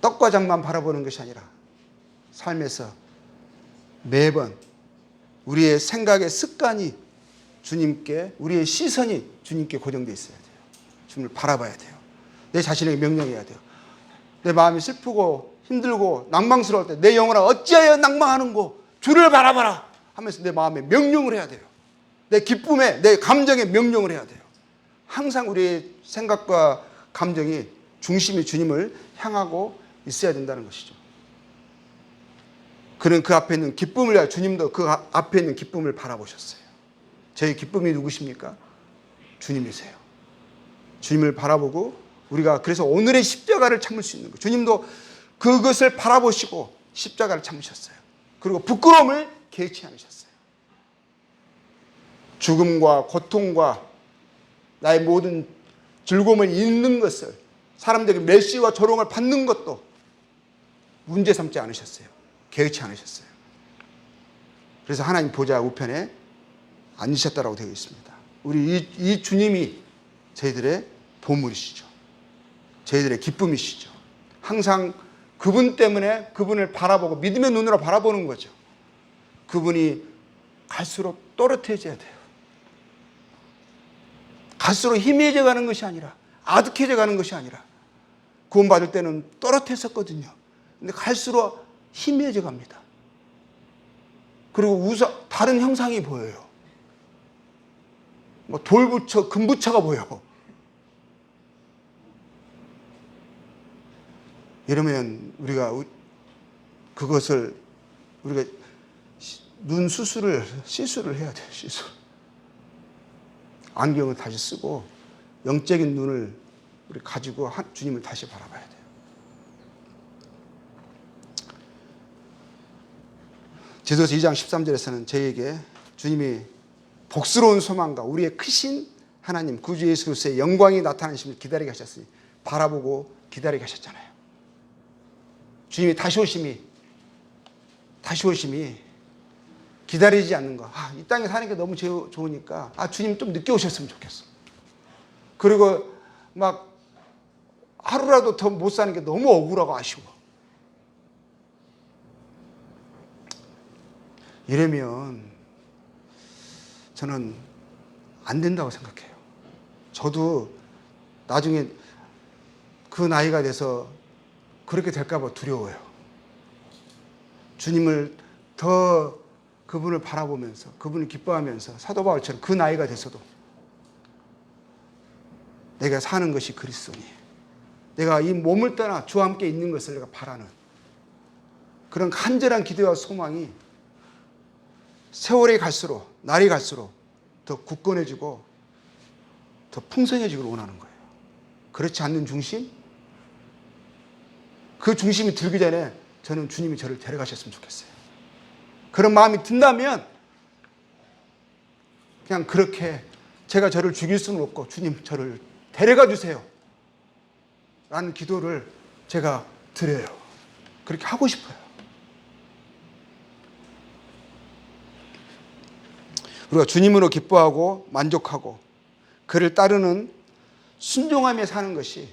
떡과 장만 바라보는 것이 아니라 삶에서 매번 우리의 생각의 습관이 주님께, 우리의 시선이 주님께 고정되어 있어야 돼요. 주님을 바라봐야 돼요. 내 자신에게 명령해야 돼요. 내 마음이 슬프고 힘들고 낭망스러울 때 내 영혼아 어찌하여 낭망하는고 주를 바라봐라 하면서 내 마음에 명령을 해야 돼요. 내 기쁨에, 내 감정에 명령을 해야 돼요. 항상 우리의 생각과 감정이 중심이 주님을 향하고 있어야 된다는 것이죠. 그는 그 앞에 있는 기쁨을, 주님도 그 앞에 있는 기쁨을 바라보셨어요. 저희 기쁨이 누구십니까? 주님이세요. 주님을 바라보고 우리가 그래서 오늘의 십자가를 참을 수 있는 거예요. 주님도 그것을 바라보시고 십자가를 참으셨어요. 그리고 부끄러움을 개치 않으셨어요. 죽음과 고통과 나의 모든 즐거움을 잃는 것을, 사람들에게 멸시와 조롱을 받는 것도 문제 삼지 않으셨어요. 개의치 않으셨어요. 그래서 하나님 보좌 우편에 앉으셨다라고 되어 있습니다. 우리 이 주님이 저희들의 보물이시죠. 저희들의 기쁨이시죠. 항상 그분 때문에 그분을 바라보고 믿음의 눈으로 바라보는 거죠. 그분이 갈수록 또렷해져야 돼요. 갈수록 희미해져 가는 것이 아니라, 아득해져 가는 것이 아니라, 구원받을 때는 또렷했었거든요. 근데 갈수록 희미해져 갑니다. 그리고 다른 형상이 보여요. 뭐 돌부처, 금부처가 보여. 이러면 우리가 그것을, 우리가 눈 시술을 해야 돼요. 시술. 안경을 다시 쓰고 영적인 눈을 우리 가지고 주님을 다시 바라봐야 돼요. 제도서 2장 13절에서는 저희에게 주님이 복스러운 소망과 우리의 크신 하나님 구주 예수 그리스도의 영광이 나타나심을 기다리게 하셨으니 바라보고 기다리게 하셨잖아요. 주님이 다시 오심이 기다리지 않는 거. 이 땅에 사는 게 너무 좋으니까 주님 좀 늦게 오셨으면 좋겠어. 그리고 막 하루라도 더 못 사는 게 너무 억울하고 아쉬워. 이러면 저는 안 된다고 생각해요. 저도 나중에 그 나이가 돼서 그렇게 될까 봐 두려워요. 주님을 더 그분을 바라보면서 그분을 기뻐하면서 사도 바울처럼 그 나이가 돼서도 내가 사는 것이 그리스도니, 내가 이 몸을 떠나 주와 함께 있는 것을 내가 바라는 그런 간절한 기도와 소망이 세월이 갈수록, 날이 갈수록 더 굳건해지고 더 풍성해지기를 원하는 거예요. 그렇지 않는 중심? 그 중심이 들기 전에 저는 주님이 저를 데려가셨으면 좋겠어요. 그런 마음이 든다면 그냥 그렇게 제가 저를 죽일 수는 없고 주님 저를 데려가 주세요 라는 기도를 제가 드려요. 그렇게 하고 싶어요. 우리가 주님으로 기뻐하고 만족하고 그를 따르는 순종하며 사는 것이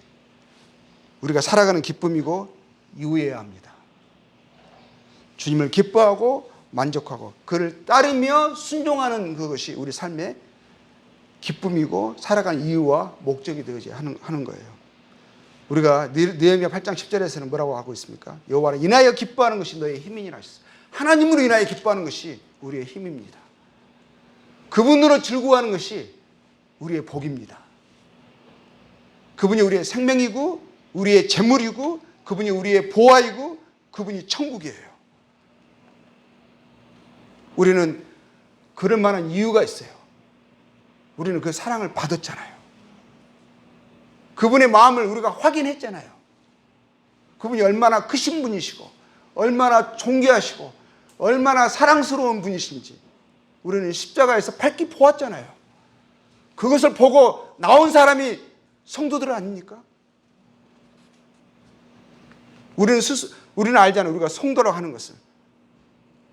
우리가 살아가는 기쁨이고 이루어야 합니다. 주님을 기뻐하고 만족하고 그를 따르며 순종하는 그것이 우리 삶의 기쁨이고 살아가는 이유와 목적이 되어야 하는 거예요. 우리가 느헤미야 8장 10절에서는 뭐라고 하고 있습니까? 여호와를 인하여 기뻐하는 것이 너의 힘이니라 하셨어요. 하나님으로 인하여 기뻐하는 것이 우리의 힘입니다. 그분으로 즐거워하는 것이 우리의 복입니다. 그분이 우리의 생명이고 우리의 재물이고 그분이 우리의 보화이고 그분이 천국이에요. 우리는 그럴 만한 이유가 있어요. 우리는 그 사랑을 받았잖아요. 그분의 마음을 우리가 확인했잖아요. 그분이 얼마나 크신 분이시고 얼마나 존귀하시고 얼마나 사랑스러운 분이신지 우리는 십자가에서 밝히 보았잖아요. 그것을 보고 나온 사람이 성도들 아닙니까? 우리는 알잖아요. 우리가 성도라고 하는 것을.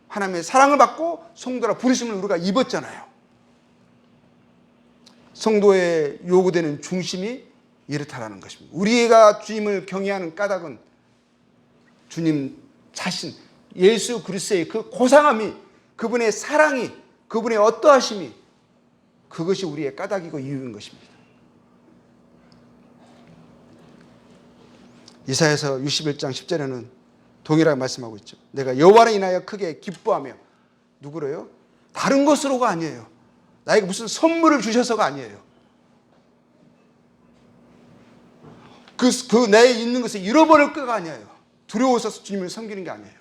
하나님의 사랑을 받고 성도라 부르심을 우리가 입었잖아요. 성도의 요구되는 중심이 이렇다라는 것입니다. 우리가 주님을 경외하는 까닭은 주님 자신, 예수 그리스도의 그 고상함이, 그분의 사랑이, 그분의 어떠하심이, 그것이 우리의 까닭이고 이유인 것입니다. 이사야서 61장 10절에는 동일하게 말씀하고 있죠. 내가 여호와를 인하여 크게 기뻐하며, 누구로요? 다른 것으로가 아니에요. 나에게 무슨 선물을 주셔서가 아니에요. 그 내에 있는 것을 잃어버릴 거가 아니에요. 두려워서 주님을 섬기는 게 아니에요.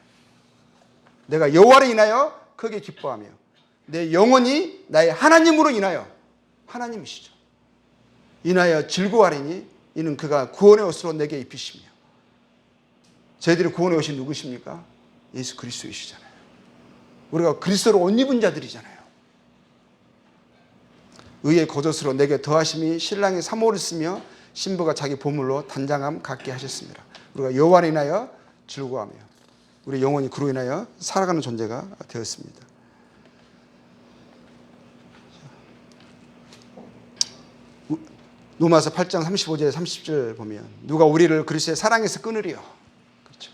내가 여호와를 인하여 크게 기뻐하며 내 영혼이 나의 하나님으로 인하여, 하나님이시죠, 인하여 즐거워하리니 이는 그가 구원의 옷으로 내게 입히시며. 저희들이 구원의 옷이 누구십니까? 예수 그리스도이시잖아요. 우리가 그리스도로 옷 입은 자들이잖아요. 의의 겉옷으로 내게 더하심이 신랑이 사모를 쓰며 신부가 자기 보물로 단장함 갖게 하셨습니다. 우리가 여호와를 인하여 즐거워하며 우리 영혼이 그로 인하여 살아가는 존재가 되었습니다. 로마서 8장 35절 30절 보면 누가 우리를 그리스도의 사랑에서 끊으리요. 그렇죠.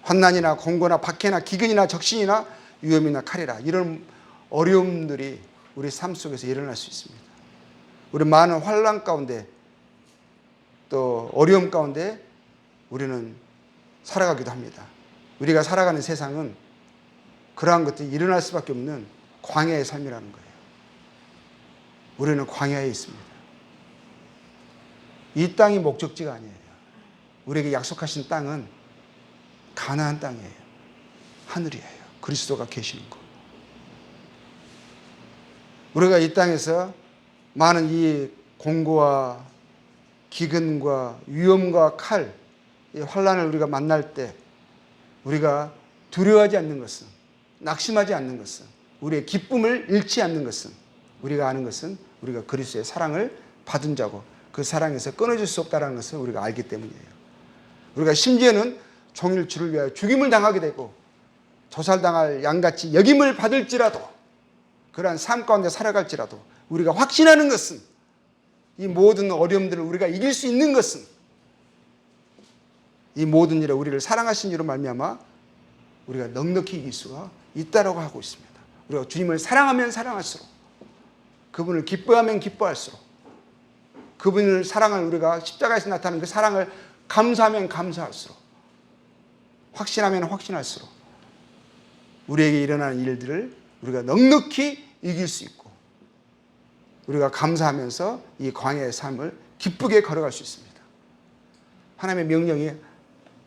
환난이나 공고나 박해나 기근이나 적신이나 위험이나 칼이라, 이런 어려움들이 우리 삶 속에서 일어날 수 있습니다. 우리 많은 환난 가운데 또 어려움 가운데 우리는 살아가기도 합니다. 우리가 살아가는 세상은 그러한 것들이 일어날 수밖에 없는 광야의 삶이라는 거예요. 우리는 광야에 있습니다. 이 땅이 목적지가 아니에요. 우리에게 약속하신 땅은 가나안 땅이에요. 하늘이에요. 그리스도가 계시는 곳. 우리가 이 땅에서 많은 이 공고와 기근과 위험과 칼, 이 환난을 우리가 만날 때 우리가 두려워하지 않는 것은, 낙심하지 않는 것은, 우리의 기쁨을 잃지 않는 것은, 우리가 아는 것은 우리가 그리스도의 사랑을 받은 자고 그 사랑에서 끊어질 수 없다는 것을 우리가 알기 때문이에요. 우리가 심지어는 종일 주를 위하여 죽임을 당하게 되고 조살당할 양같이 여김을 받을지라도, 그러한 삶 가운데 살아갈지라도 우리가 확신하는 것은, 이 모든 어려움들을 우리가 이길 수 있는 것은 이 모든 일에 우리를 사랑하신 이로 말미암아 우리가 넉넉히 이길 수가 있다라고 하고 있습니다. 우리가 주님을 사랑하면 사랑할수록, 그분을 기뻐하면 기뻐할수록, 그분을 사랑을 우리가 십자가에서 나타나는 그 사랑을 감사하면 감사할수록, 확신하면 확신할수록 우리에게 일어나는 일들을 우리가 넉넉히 이길 수 있고 우리가 감사하면서 이 광야의 삶을 기쁘게 걸어갈 수 있습니다. 하나님의 명령이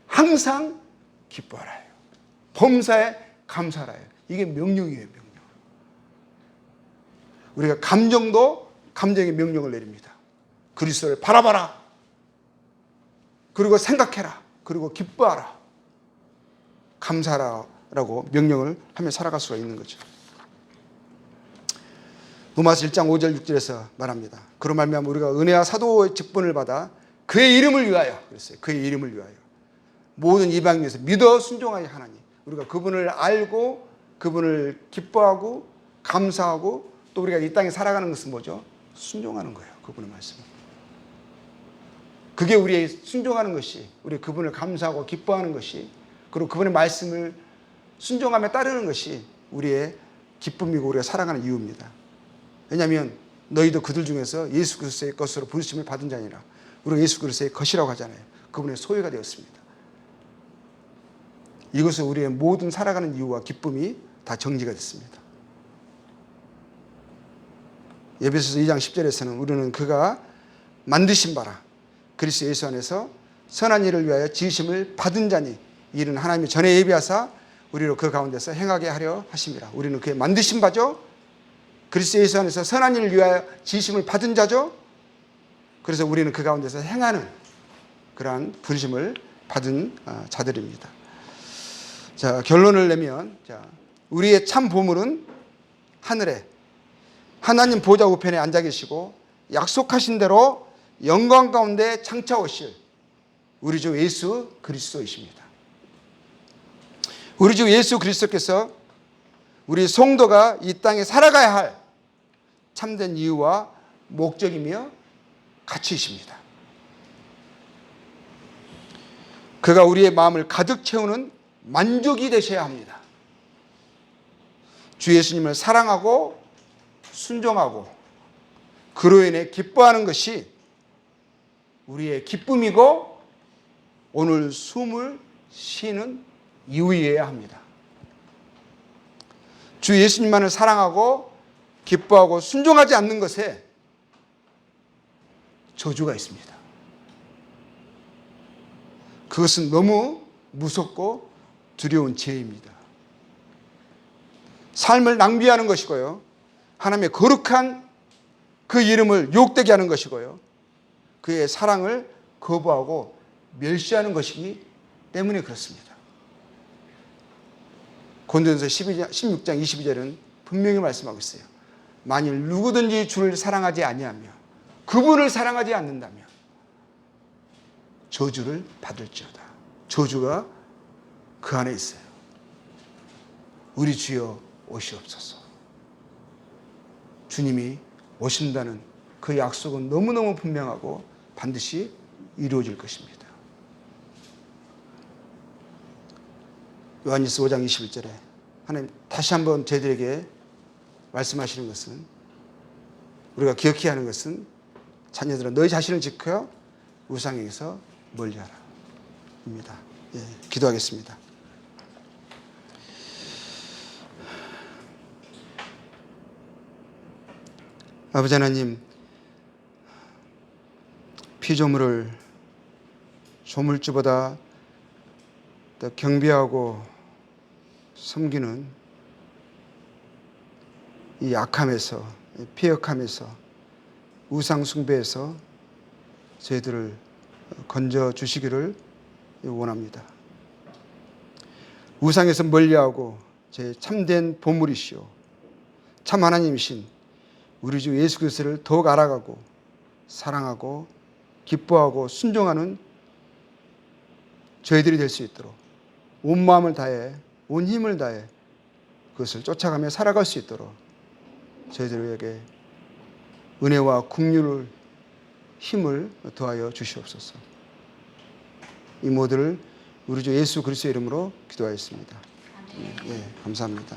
항상 기뻐하라요. 범사에 감사하라요. 이게 명령이에요, 명령. 우리가 감정의 명령을 내립니다. 그리스도를 바라봐라. 그리고 생각해라. 그리고 기뻐하라. 감사하라라고 명령을 하며 살아갈 수가 있는 거죠. 로마서 1장 5절 6절에서 말합니다. 그로 말미암아 우리가 은혜와 사도의 직분을 받아 그의 이름을 위하여, 그랬어요. 그의 이름을 위하여 모든 이방인 위해서 믿어 순종하여 하나니, 우리가 그분을 알고 그분을 기뻐하고 감사하고 또 우리가 이 땅에 살아가는 것은 뭐죠? 순종하는 거예요. 그분의 말씀을. 그게 우리의 순종하는 것이, 우리 그분을 감사하고 기뻐하는 것이, 그리고 그분의 말씀을 순종하며 따르는 것이 우리의 기쁨이고 우리가 살아가는 이유입니다. 왜냐하면 너희도 그들 중에서 예수 그리스도의 것으로 부르심을 받은 자니라. 우리가 예수 그리스도의 것이라고 하잖아요. 그분의 소유가 되었습니다. 이것은 우리의 모든 살아가는 이유와 기쁨이 다 정리가 됐습니다. 에베소서 2장 10절에서는 우리는 그가 만드신 바라 그리스도 예수 안에서 선한 일을 위하여 지으심을 받은 자니 이는 하나님이 전에 예비하사 우리로 그 가운데서 행하게 하려 하심이라. 우리는 그의 만드신 바죠. 그리스도 예수 안에서 선한 일을 위하여 지으심을 받은 자죠. 그래서 우리는 그 가운데서 행하는 그러한 부르심을 받은 자들입니다. 자, 결론을 내면, 자, 우리의 참 보물은 하늘에 하나님 보좌 우편에 앉아 계시고 약속하신 대로 영광 가운데 장차 오실 우리 주 예수 그리스도이십니다. 우리 주 예수 그리스도께서 우리 성도가 이 땅에 살아가야 할 참된 이유와 목적이며 가치이십니다. 그가 우리의 마음을 가득 채우는 만족이 되셔야 합니다. 주 예수님을 사랑하고 순종하고 그로 인해 기뻐하는 것이 우리의 기쁨이고 오늘 숨을 쉬는 이유여야 합니다. 주 예수님만을 사랑하고 기뻐하고 순종하지 않는 것에 저주가 있습니다. 그것은 너무 무섭고 두려운 죄입니다. 삶을 낭비하는 것이고요. 하나님의 거룩한 그 이름을 욕되게 하는 것이고요. 그의 사랑을 거부하고 멸시하는 것이기 때문에 그렇습니다. 고린도전서 16장 22절은 분명히 말씀하고 있어요. 만일 누구든지 주를 사랑하지 아니하며 그분을 사랑하지 않는다면 저주를 받을지어다. 저주가 그 안에 있어요. 우리 주여 오시옵소서. 주님이 오신다는 그 약속은 너무너무 분명하고 반드시 이루어질 것입니다. 요한일서 5장 21절에 하나님 다시 한번 저희들에게 말씀하시는 것은, 우리가 기억해야 하는 것은, 자녀들아 너희 자신을 지켜 우상에게서 멀리하라 입니다. 예, 기도하겠습니다. 아버지 하나님, 피조물을 조물주보다 더 경배하고 섬기는 이 악함에서, 폐역함에서, 우상 숭배에서 저희들을 건져 주시기를 원합니다. 우상에서 멀리하고 제 참된 보물이시오 참 하나님이신 우리 주 예수 그리스도를 더욱 알아가고 사랑하고 기뻐하고 순종하는 저희들이 될 수 있도록 온 마음을 다해 온 힘을 다해 그것을 쫓아가며 살아갈 수 있도록 저희들에게 은혜와 긍휼을 힘을 더하여 주시옵소서. 이 모두를 우리 주 예수 그리스도의 이름으로 기도하였습니다. 예, 감사합니다.